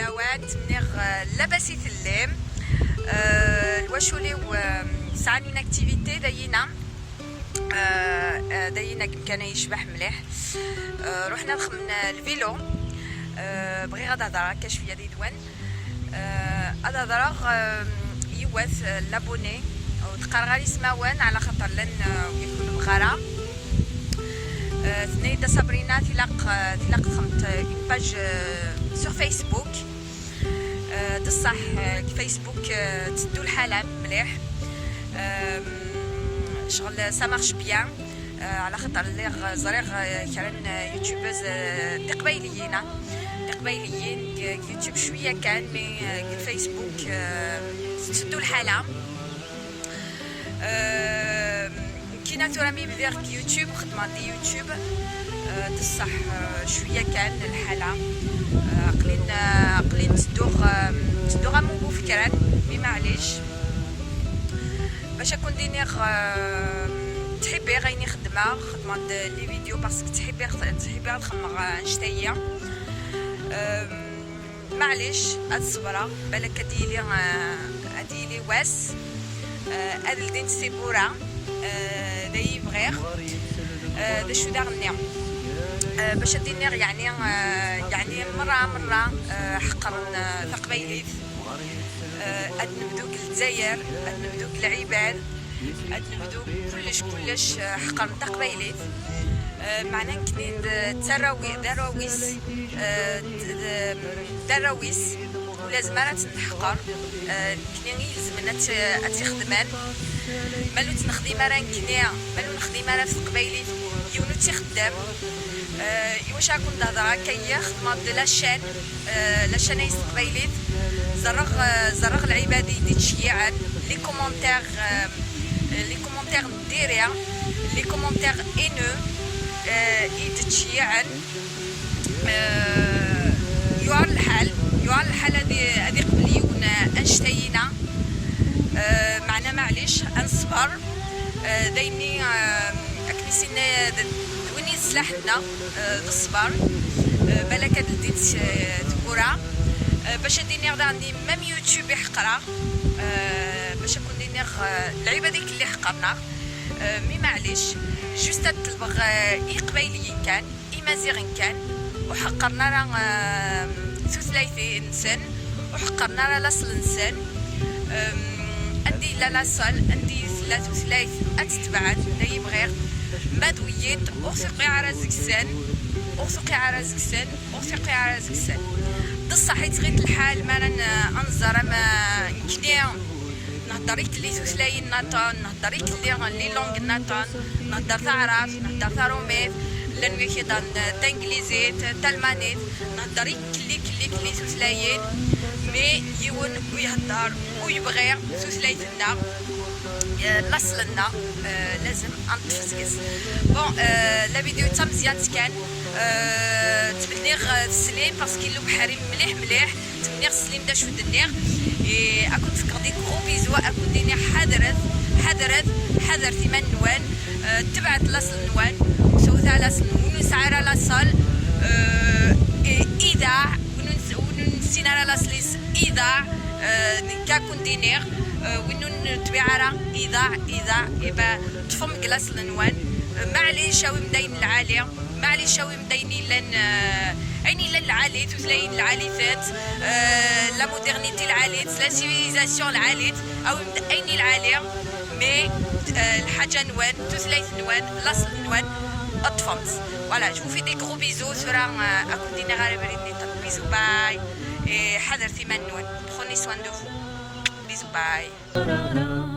نوان تمنيغ لاباسيت الليم الواشولي ساعة من اكتيفيتي داينا كان يشبح مليح. رحنا خمنا الفيلو بغي غادا هضره كاش فيا دي دوان هذا هضره يواث لابوني وتقرغالي سماوان على خاطر لن يكون مغاره ثنيدا صابرينا تلاق خمت اون باج سور فيسبوك بصح فيسبوك تسدو الحاله مليح شغل سا مارش بيان على خاطر اللي زريغ كان يوتيوبرز تقبيليين يوتيوب شويه كان مي الفيسبوك تسدو الحاله كاينه ترامي بدير يوتيوب خدمه دي يوتيوب تصح شويه كان الحاله قلين تدوغ مو فكران مي معليش باش اكون دينيغ تحبي غيني خدمه لي فيديو باسكو تحبي نخمم نشتيه معليش هاد الصبره بالك هادي لي واس هاد الدين سيبورا داي بغير دا شو داغني باش دينيغ يعني مره حقر ثقبيليت اد نبدوك الجزائر اد نبدوك العباد اد نبدوك كلش حقر تقبيليت معنا كنين دراويس ولازم راه تنحقر كنين يلزمنا تخدمان مالو تنخدم راه كنيا مالو نخدم راه في قبيليت يونو تخدم واش راكم تهضر كايا خدمه د لاشين يستقبيليت زرغ العباد يدي تشيعا لي كومونتير نديريا لي كومونتير انو يدي تشيعا يوار الحال هذه قبل يكون انشتينا معنا معليش انصبر دايني اكنسينا دويني سلاحنا الصبر بالك هاد الديت تكورا باش دينيغ عندي ميم يوتيوب يحقرا باش نكون دينيغ العيبه ديك اللي حقرنا مي معليش جوست تلبغ قبايليين كان مازيغين كان وحقرنا راه ثلاثي انسان وحقرنا راه لاصل انسان عندي لاصال عندي ثلاث اتتبعات داي بغير ما دويت اوثقي على زكسان بصح يتغيت الحال ما انظر ما نكنيا نهضريك اللي ثلاثين ناطون نهضريك اللي لونغ ناطون نهضر تعرف نهضر تاروميت لانوي كيضان تانجليزيت تالمانيت نهضريك كلي ثلاثين مي يون ويهضر ويبغي ثلاثنا لاصلنا لازم نتفزقز بون لا فيديو تا مزيان كان تبنيغ السليم باسكو لو بحري مليح تبنيغ السليم دا شو دنيغ اكون فكر ديك غو بيزوا اكون ديني حذر ثمان نوان تبعت لاصل نوان وسوثا لاصل ونسعر لاصل اذاع ونسينا لاصليس اذاع كاكون دينيغ وينو نتبع اذاع يبقى تفهم كلاس النوان معليش شاوي مدين العاليه معليش شاوي مديني لن عيني للعاليت وثلاين العاليات لا مودرنيتي العاليت لا سيفيليزاسيون العاليت او عيني العاليه مي الحاجه نوان ثلاث نوان لاصل نوان اطفمت فوالا جو في دي غرو بيزو سورا اكون دينا غير بريدني بيزو باي حذر ثمان نوان بروني سوان دو فو بيزو باي